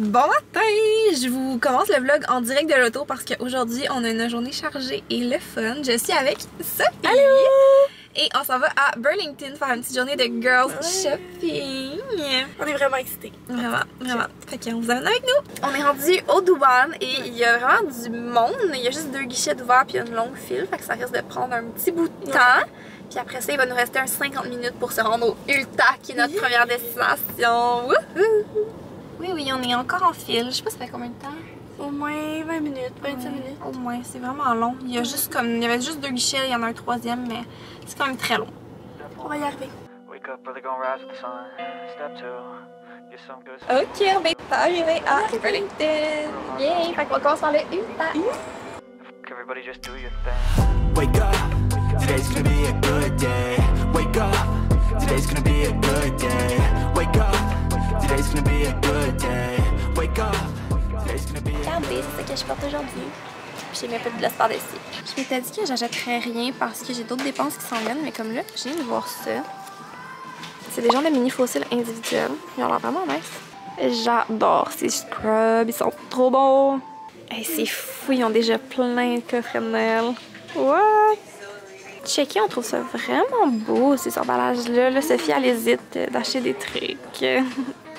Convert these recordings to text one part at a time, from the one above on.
Bon matin! Je vous commence le vlog en direct de l'auto parce qu'aujourd'hui on a une journée chargée et le fun. Je suis avec Sophie! Allô! Et on s'en va à Burlington faire une petite journée de girls shopping. On est vraiment excités. Vraiment, vraiment. Fait qu'on vous amène avec nous. On est rendu au Douane et il y a vraiment du monde. Il y a juste 2 guichets d'ouvert puis il y a une longue file. Fait que ça risque de prendre un petit bout de temps. Puis après ça, il va nous rester un 50 minutes pour se rendre au Ulta qui est notre première destination. Wouhou! Oui, on est encore en file. Je sais pas ça fait combien de temps. Au moins 20 minutes, 25 minutes. Au moins, c'est vraiment long. Il y a juste comme. Il y avait juste 2 guichets, il y en a un 3e, mais c'est quand même très long. On va y arriver. Ok, on est arrivé à Burlington. Yay! Fait qu'on va commencer par le Ulta. Wake up, today's gonna be a good day. Wake up, today's gonna be a good day. Wake up, today's gonna be a good day. Wake up, today's gonna be a Regardez, c'est ça que je porte aujourd'hui. J'ai mis un peu de gloss par-dessus. Je m'étais dit que j'achèterais rien parce que j'ai d'autres dépenses qui s'en viennent, mais comme là, je viens de voir ça. C'est des genres de mini fossiles individuels. Ils ont l'air vraiment nice. J'adore ces scrubs, ils sont trop bons. Hey, c'est fou, ils ont déjà plein de coffrets de Noël. What? Checker, on trouve ça vraiment beau, ces emballages-là. Là, Sophie, elle hésite d'acheter des trucs.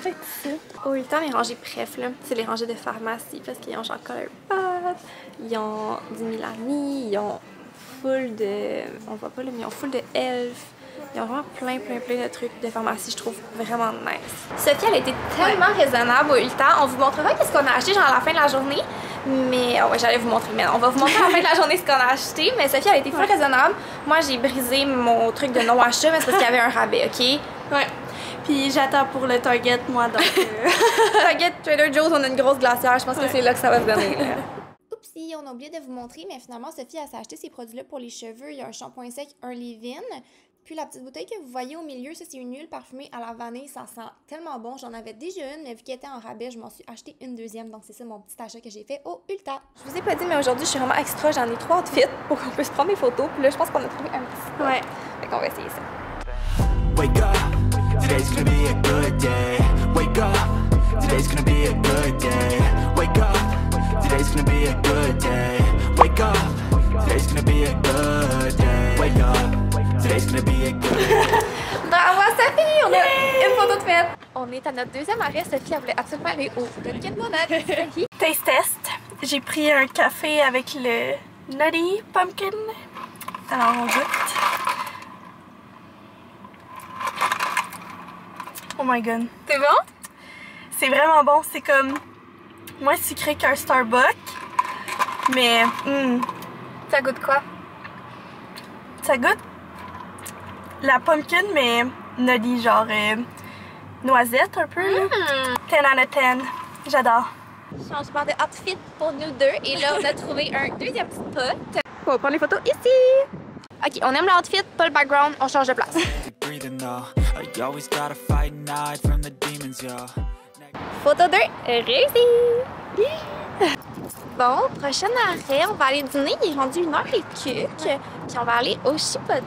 C'est ça. Au Ulta, les rangées préf, là, c'est les rangées de pharmacie parce qu'ils ont genre Colourpop, ils ont du Milani, ils ont full de. On voit pas là, mais ils ont full de Elf. Ils ont vraiment plein de trucs de pharmacie, je trouve vraiment nice. Sophie, elle a été tellement raisonnable au Ulta. On vous montrera qu'est-ce qu'on a acheté genre à la fin de la journée. Mais ouais, j'allais vous montrer, mais on va vous montrer à la fin de la journée ce qu'on a acheté. Mais Sophie, elle a été full raisonnable. Moi, j'ai brisé mon truc de non-achat, mais c'est parce qu'il y avait un rabais, ok? Ouais. Puis j'attends pour le Target, moi, donc... Target, Trader Joe's, on a une grosse glacière. Je pense que c'est là que ça va se donner. Oupsie, on a oublié de vous montrer, mais finalement, Sophie, elle s'est acheté ces produits-là pour les cheveux. Il y a un shampoing sec, un leave-in. Puis la petite bouteille que vous voyez au milieu, ça c'est une huile parfumée à la vanille. Ça sent tellement bon. J'en avais déjà une, mais vu qu'elle était en rabais, je m'en suis acheté une deuxième. Donc c'est ça mon petit achat que j'ai fait au Ulta. Je vous ai pas dit, mais aujourd'hui, je suis vraiment extra. J'en ai 3 outfits pour qu'on puisse prendre des photos. Puis là, je pense qu'on a trouvé un petit spot. Ouais. Fait qu'on va essayer ça. Wake up, today's gonna be a good day. Wake up, today's gonna be a good day. Wake up, today's gonna be a good day. Wake up, today's gonna be a good day. Wake up. Bravo Sophie! On a une photo de fête! On est à notre 2e arrêt. Sophie, elle voulait absolument aller au Dunkin' Donuts. Taste test. J'ai pris un café avec le Nutty Pumpkin. Alors on goûte. Oh my god. C'est bon? C'est vraiment bon. C'est comme moins sucré qu'un Starbucks. Mais Ça goûte quoi? ça goûte la pumpkin, mais nutty, genre noisette un peu. 10 out of 10. J'adore. Changement de outfit pour nous deux. Et là, on a trouvé un deuxième spot. On va prendre les photos ici! Ok, on aime l'outfit, pas le background, on change de place. Photo 2, réussi! Bon, prochain arrêt, on va aller dîner. Il est rendu 1h et quelques. Puis on va aller au Chipotle.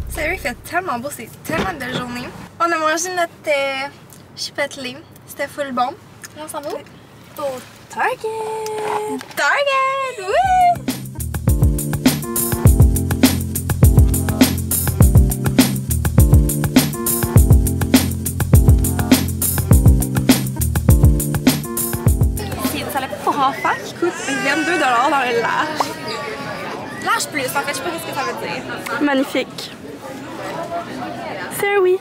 Sérieux, il fait tellement beau, c'est tellement une belle journée. On a mangé notre Chipotle. C'était full bon. Là, on s'en va où? Au Target! Target! Wouh! C'est un salade pour enfants qui coûte 22 $ dans le large. Large plus, en fait, je sais pas ce que ça veut dire. Magnifique. C'est un oui.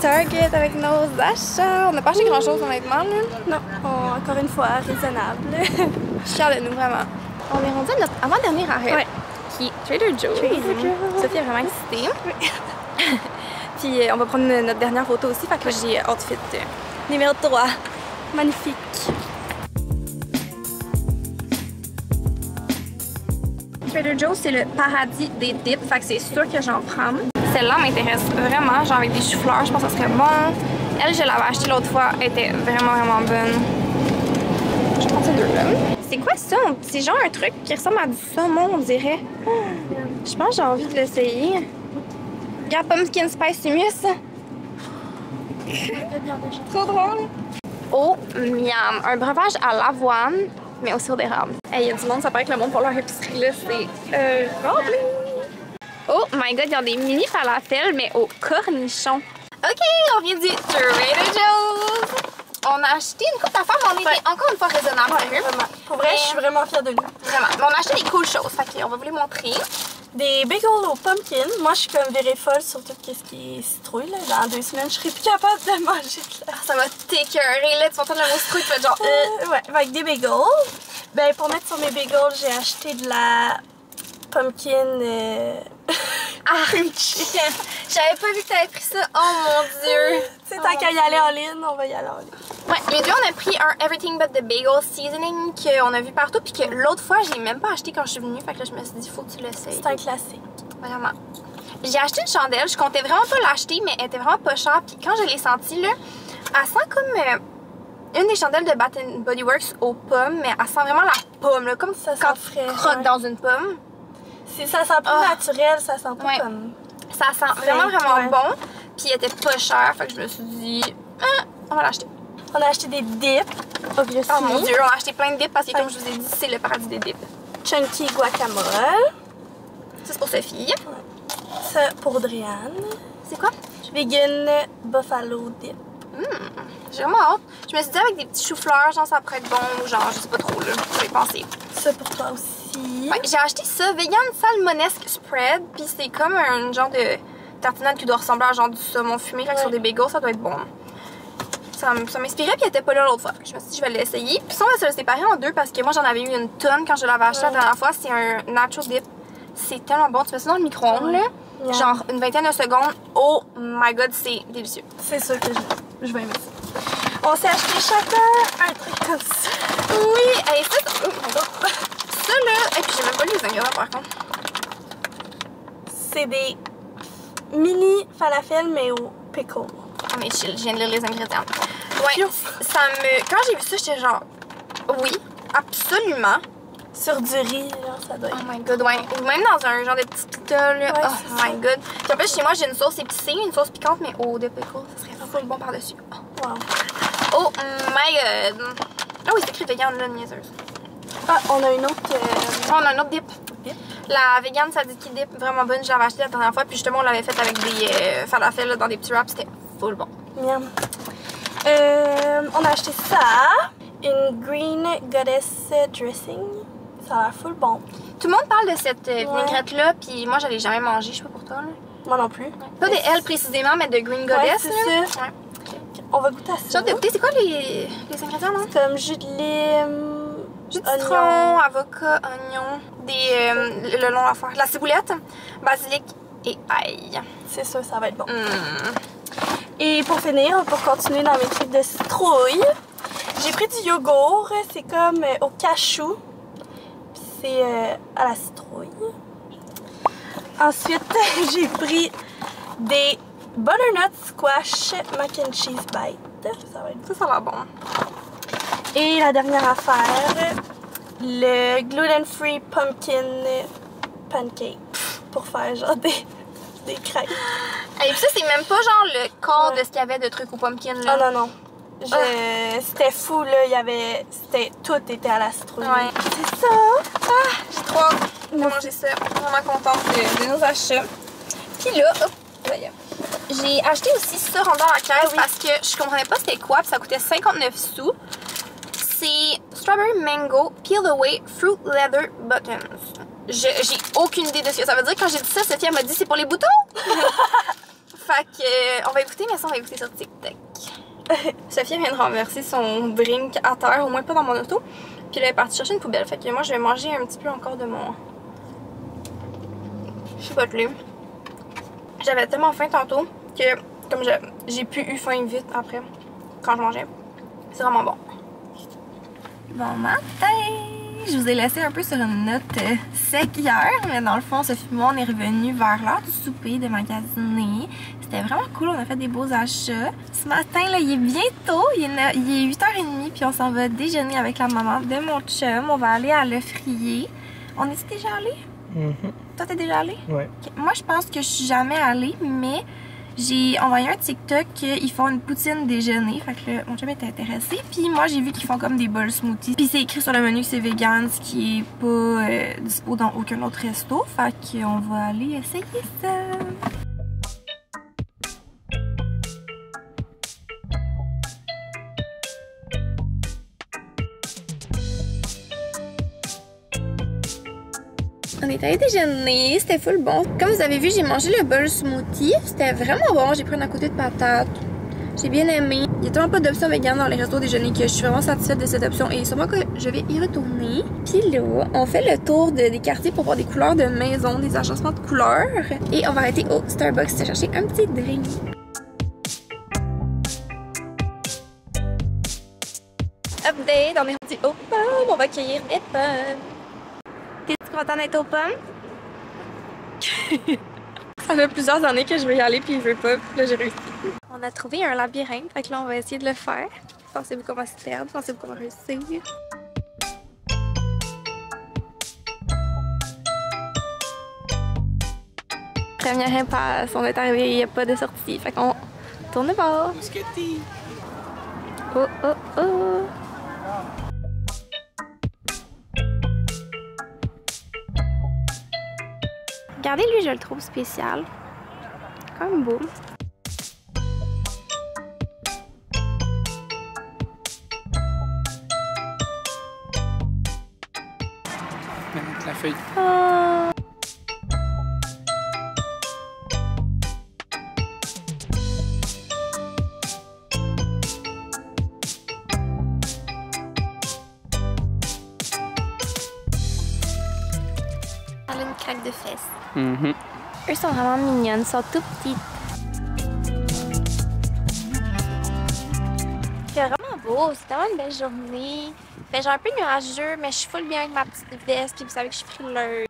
Target avec nos achats. On n'a pas acheté grand chose honnêtement là. Non, encore une fois, raisonnable. Je suis fière de nous, vraiment. On est rendu à notre avant-dernier arrêt. Ouais. Qui est Trader Joe's. Sophie est vraiment excitée. Puis on va prendre notre dernière photo aussi, fait que j'ai outfit numéro 3. Magnifique. Trader Joe's, c'est le paradis des dips, fait que c'est sûr que j'en prends. Celle-là m'intéresse vraiment, genre avec des choux-fleurs, je pense que ça serait bon. Elle, je l'avais achetée l'autre fois, elle était vraiment bonne. Je prends ces deux-là. C'est quoi ça? C'est genre un truc qui ressemble à du saumon, on dirait. Je pense que j'ai envie de l'essayer. Regarde, pumpkin spice humus. Trop drôle. Oh, miam! Un breuvage à l'avoine, mais au sirop d'érable. Hey, y a du monde, ça paraît que le monde pour leur épicerie, là, c'est rempli. Oh my god, ils ont des mini falafels, mais au cornichon. OK, on vient du Trader Joe's. On a acheté une coupe d'affaires, mais on était encore une fois raisonnable. Vraiment. Pour vrai, je suis vraiment fière de nous. Vraiment. Mais on a acheté des cool choses, fait qu'on va vous les montrer. Des bagels au pumpkin. Moi, je suis comme virée folle sur tout ce qui est citrouille. Là. Dans 2 semaines, je serai plus capable de manger de la... Ça va t'écœurer, là. Tu vas entendre le mot citrouille, tu vas être genre... Ouais, avec des bagels. Ben, pour mettre sur mes bagels, j'ai acheté de la pumpkin... cream chicken. J'avais pas vu que t'avais pris ça. Oh mon dieu. C'est tant qu'à y aller en ligne, on va y aller en ligne. Ouais, les deux, on a pris un Everything But The Bagel Seasoning qu'on a vu partout, puis que l'autre fois, je l'ai même pas acheté quand je suis venue. Fait que là, je me suis dit, faut que tu l'essayes. C'est un classique. Vraiment. J'ai acheté une chandelle. Je comptais vraiment pas l'acheter, mais elle était vraiment pas chère. Puis quand je l'ai sentie, là, elle sent comme une des chandelles de Bath & Body Works aux pommes, mais elle sent vraiment la pomme, là, comme Ça quand sent tu frais, croques ouais. dans une pomme. Ça sent plus naturel, ça sent pas Ouais. comme... Ça sent vraiment ouais. bon. Puis elle était pas chère, fait que je me suis dit, on va l'acheter. On a acheté des dips, obviously. Oh mon dieu, on a acheté plein de dips parce que comme je vous ai dit, c'est le paradis des dips. Chunky guacamole. Ça c'est pour Sophie. Ça pour Driane. C'est quoi? Vegan buffalo dip. J'ai vraiment hâte. Je me suis dit avec des petits choux-fleurs, genre ça pourrait être bon ou genre je sais pas trop là, je vais penser. Ça pour toi aussi. Ouais, j'ai acheté ça, vegan salmonesque spread, puis c'est comme un genre de tartinade qui doit ressembler à genre du saumon fumé, fait que sur des bagels, ça doit être bon. Ça m'inspirait puis elle était pas là l'autre fois. Je me suis dit je vais l'essayer. Puis ça on va se le séparer en deux parce que moi j'en avais eu une tonne quand je l'avais acheté la dernière fois. C'est un nacho dip. C'est tellement bon. Tu mets ça dans le micro-ondes là. Yeah. Genre une vingtaine de secondes. Oh my god, c'est délicieux. C'est sûr que je vais aimer ça. On s'est acheté chacun un truc comme ça. Oui, hey, ça, oh my god. Ça là, et puis j'ai même pas lu les ingrédients par contre. C'est des mini falafels mais au pickle. Ah mais chill, je viens de lire les ingrédients. Ouais, ça me... Quand j'ai vu ça, j'étais genre... Oui, absolument. Sur du riz, là, ça doit être. Oh my god, ouais. Ou même dans un genre de petit pita, là. Ouais, Oh my god. Puis en plus, chez moi, j'ai une sauce épicée, une sauce piquante, mais au de pickle, ça serait full bon par-dessus. Wow. Oh my god. Ah oui, c'est écrit vegan, là, niaiseuse. Ah, on a une autre. Oh, on a un autre dip. La vegan tzatziki dip, vraiment bonne. Je l'avais acheté la dernière fois, puis justement, on l'avait faite avec des falafels là, dans des petits wraps. C'était full bon. Miam. On a acheté ça. Une green goddess dressing. Ça a l'air full bon. Tout le monde parle de cette vinaigrette-là, puis moi, je l'ai jamais mangée. Je sais pas pour toi, là. Moi non plus. Pas de elle précisément, mais de Green Goddess. Ouais, c'est ça. Ouais. On va goûter à ça. J'ai hâte de goûter. C'est quoi les ingrédients, là? Comme jus de lime, Jus de citron, avocat, oignon, le long à faire. La ciboulette, basilic et ail. C'est sûr, ça va être bon. Et pour finir, pour continuer dans mes trucs de citrouille, j'ai pris du yogourt. C'est comme au cachou. Puis c'est à la citrouille. Ensuite, j'ai pris des butternut squash mac and cheese bites. Ça va être Ça a l'air bon. Et la dernière affaire, le gluten-free pumpkin pancake pour faire genre des crêpes. Et puis ça, c'est même pas genre le corps de ce qu'il y avait de trucs au pumpkin, là. Ah non, non. C'était fou, là. Il y avait... Tout était à la citrouille. Ouais. C'est ça. Ah, j'ai trop hâte de manger ça. Vraiment contente de nos achats. Puis là, hop, voyons. J'ai acheté aussi ça rendu à la caisse parce que je comprenais pas c'était quoi, puis ça coûtait 59 sous. C'est Strawberry Mango Peel Away Fruit Leather Buttons. J'ai aucune idée de ce que ça veut dire. Quand j'ai dit ça, Sophie elle m'a dit c'est pour les boutons. Fait que on va écouter, mais ça on va écouter sur TikTok. Sophie vient de renverser son drink à terre, au moins pas dans mon auto. Puis là, elle est partie chercher une poubelle. Fait que moi, je vais manger un petit peu encore de mon chipotle. J'avais tellement faim tantôt que comme j'ai plus eu faim vite après quand je mangeais. C'est vraiment bon. Bon matin! Je vous ai laissé un peu sur une note sec hier, mais dans le fond, Sophie et moi, on est revenus vers l'heure du souper, de magasiner. C'était vraiment cool, on a fait des beaux achats. Ce matin, là, il est bien tôt, il est 8h30, puis on s'en va déjeuner avec la maman de mon chum. On va aller à Le Frier. On est déjà allé? Toi, t'es déjà allé? Oui. Okay. Moi, je pense que je suis jamais allée, mais j'ai envoyé un TikTok qu'ils font une poutine déjeuner. Fait que là, mon chum était intéressé. Puis moi, j'ai vu qu'ils font comme des bols smoothies. Puis c'est écrit sur le menu que c'est vegan, ce qui est pas dispo dans aucun autre resto. Fait qu'on va aller essayer ça. On est allé déjeuner, c'était full bon. Comme vous avez vu, j'ai mangé le bol smoothie. C'était vraiment bon. J'ai pris un à côté de patate. J'ai bien aimé. Il n'y a tellement pas d'options vegan dans les restos déjeuner que je suis vraiment satisfaite de cette option et sûrement que je vais y retourner. Puis là, on fait le tour des quartiers pour voir des couleurs de maison, des agencements de couleurs. Et on va arrêter au Starbucks de chercher un petit drink. Update, on est rendu aux pommes. On va cueillir des pommes. T'es-tu content d'être aux pommes? Ça fait plusieurs années que je veux y aller puis je veux pas. Puis là, j'ai réussi. On a trouvé un labyrinthe. Fait que là, on va essayer de le faire. Pensez-vous qu'on va se perdre? Pensez-vous qu'on va réussir? Première impasse. On est arrivé, il n'y a pas de sortie. Fait qu'on tourne de bord. Oh, oh, oh! Regardez, lui, je le trouve spécial. Quand même beau. Avec la feuille. Oh. Elle a une craque de fesses. Eux sont vraiment mignonnes, sont tout petites. C'est vraiment beau, c'est tellement une belle journée. Fait genre un peu nuageux, mais je suis full bien avec ma petite veste, puis vous savez que je suis frileuse.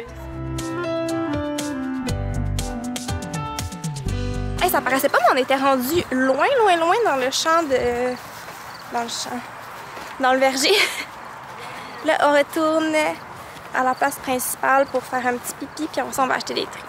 Hey, ça paraissait pas, mais on était rendu loin, loin, loin dans le champ de... Dans le verger. Là, on retourne à la place principale pour faire un petit pipi, puis après ça, on va acheter des trucs.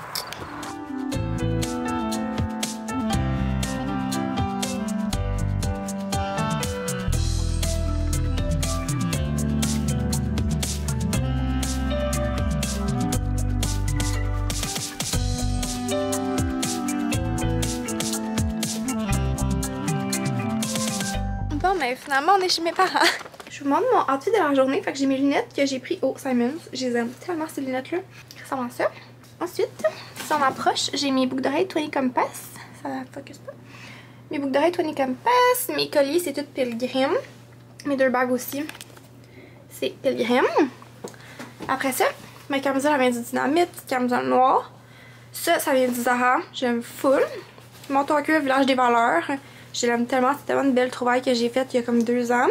Bon, mais finalement, on est chez mes parents. Je vous montre mon outfit de la journée. Fait que j'ai mes lunettes que j'ai pris au Simons. Je les aime tellement, ces lunettes-là. Ça ressemble à ça. Ensuite, si on approche, j'ai mes boucles d'oreilles 20 Compass. Ça focus pas. Mes boucles d'oreilles 20 Compass. Mes colliers, c'est tout Pilgrim. Mes deux bagues aussi, c'est Pilgrim. Après ça, ma camisole, elle vient du Dynamite. Petite camisole noire. Ça vient du Zara. J'aime full. Mon ton cuir, Village des Valeurs. Je l'aime tellement. C'est tellement une belle trouvaille que j'ai faite il y a comme 2 ans.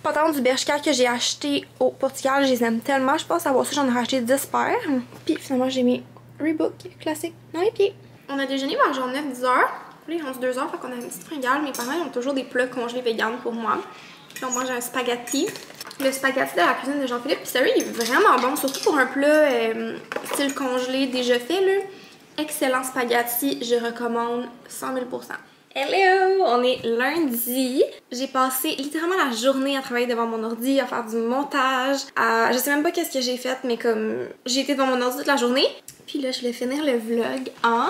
Pantalon du Bershka que j'ai acheté au Portugal. Je les aime tellement. Je pense avoir ça, j'en ai racheté 10 paires. Puis finalement, j'ai mes Reebok classiques dans les pieds. On a déjeuné vers genre 9-10 heures. Là, il est 11 2 heures. Fait qu'on a une petite fringale. Mes parents ils ont toujours des plats congelés vegan pour moi. Puis on mange un spaghetti. Le spaghetti de la cuisine de Jean-Philippe. Puis sérieux, il est vraiment bon. Surtout pour un plat style congelé déjà fait. Là. Excellent spaghetti. Je recommande 100 000 %. Hello! On est lundi. J'ai passé littéralement la journée à travailler devant mon ordi, à faire du montage. Je sais même pas qu'est-ce que j'ai fait, mais comme j'ai été devant mon ordi toute la journée. Puis là, je vais finir le vlog en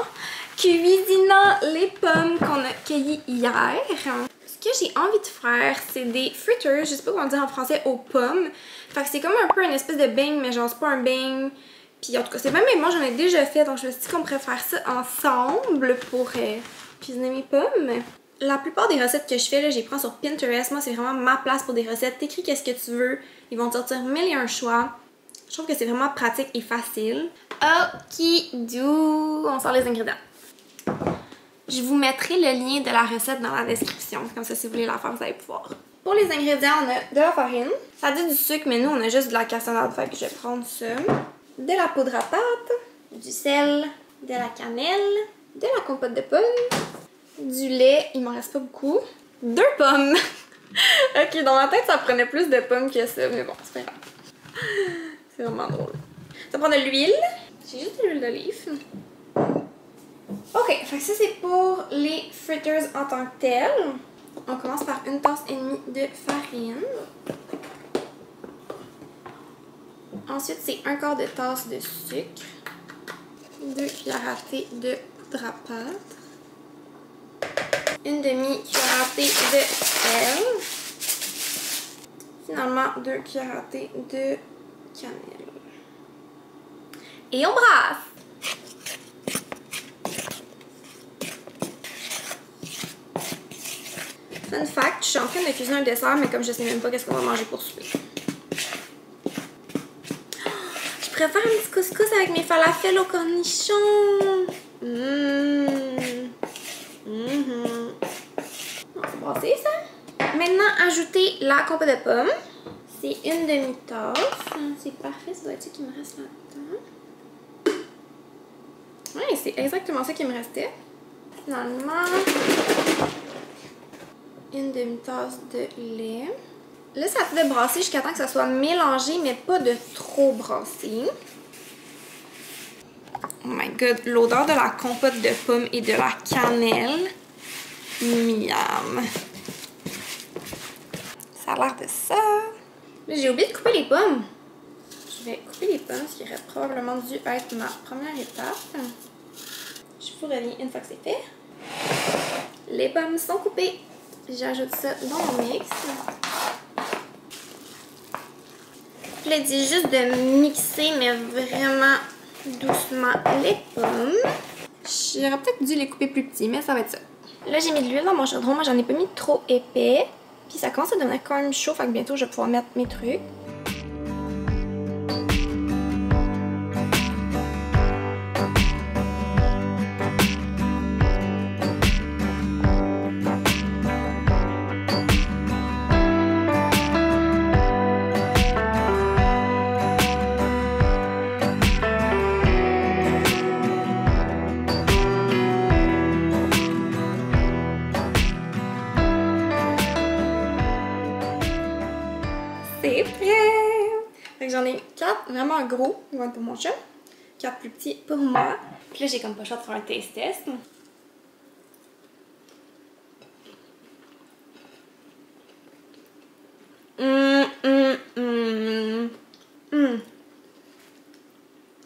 cuisinant les pommes qu'on a cueillies hier. Ce que j'ai envie de faire, c'est des fritters, je sais pas comment dire en français, aux pommes. Fait que c'est comme un peu une espèce de beigne, mais genre c'est pas un beigne. Puis en tout cas, c'est même moi j'en ai déjà fait, donc je me suis dit qu'on pourrait faire ça ensemble pour cuisiner mes pommes. La plupart des recettes que je fais, là, je les prends sur Pinterest. Moi, c'est vraiment ma place pour des recettes. T'écris qu'est-ce que tu veux. Ils vont te sortir 1001 choix. Je trouve que c'est vraiment pratique et facile. Okidou! On sort les ingrédients. Je vous mettrai le lien de la recette dans la description. Comme ça, si vous voulez la faire, vous allez pouvoir. Pour les ingrédients, on a de la farine. Ça dit du sucre, mais nous, on a juste de la cassonade. Fait que je vais prendre ça. De la poudre à pâte. Du sel. De la cannelle. De la compote de pommes. Du lait. Il m'en reste pas beaucoup. 2 pommes. Ok, dans ma tête, ça prenait plus de pommes que ça. Mais bon, c'est pas grave. C'est vraiment drôle. Ça prend de l'huile. J'ai juste de l'huile d'olive. Ok, fait que ça c'est pour les fritters en tant que telles. On commence par 1,5 tasse de farine. Ensuite, c'est 1/4 de tasse de sucre. 2 cuillères à thé de poudre à pâte. 1/2 cuillère à thé de sel. Finalement, 2 cuillères à thé de cannelle. Et on brasse! Fun fact, je suis en train de cuisiner un dessert, mais comme je sais même pas qu'est-ce qu'on va manger pour souper. Je préfère un petit couscous avec mes falafels au cornichon. On va brasser ça. Maintenant, ajoutez la compote de pommes. C'est 1/2 tasse. C'est parfait, ça doit être ça qui me reste là-dedans. Ouais, c'est exactement ça qui me restait. Finalement, 1/2 tasse de lait. Là, ça fait brasser jusqu'à temps que ça soit mélangé, mais pas de trop brasser. Oh my god, l'odeur de la compote de pommes et de la cannelle. Miam. Ça a l'air de ça. Là, j'ai oublié de couper les pommes. Je vais couper les pommes, ce qui aurait probablement dû être ma première étape. Je vous reviens une fois que c'est fait. Les pommes sont coupées. J'ajoute ça dans mon mix. Je le dis juste de mixer, mais vraiment doucement les pommes. J'aurais peut-être dû les couper plus petits, mais ça va être ça. Là, j'ai mis de l'huile dans mon chaudron. Moi, j'en ai pas mis trop épais. Puis ça commence à devenir quand même chaud, fait que bientôt, je vais pouvoir mettre mes trucs. C'est prêt! Fait que j'en ai 4 vraiment gros, ils vont être pour mon chat. 4 plus petits pour moi. Puis là, j'ai comme pas le choix de faire un taste test.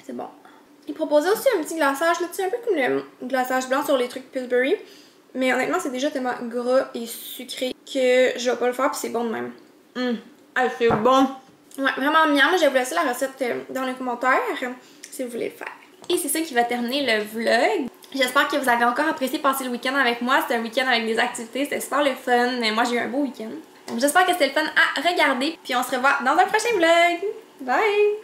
C'est bon. Ils proposaient aussi un petit glaçage, là, tu sais, un peu comme le glaçage blanc sur les trucs Pillsbury. Mais honnêtement, c'est déjà tellement gras et sucré que je vais pas le faire, puis c'est bon de même. Ah, c'est bon! Ouais, vraiment miam. Je vais vous laisser la recette dans les commentaires si vous voulez le faire. Et c'est ça qui va terminer le vlog. J'espère que vous avez encore apprécié passer le week-end avec moi. C'était un week-end avec des activités, c'était super le fun. Moi, j'ai eu un beau week-end. Donc, j'espère que c'était le fun à regarder. Puis on se revoit dans un prochain vlog. Bye!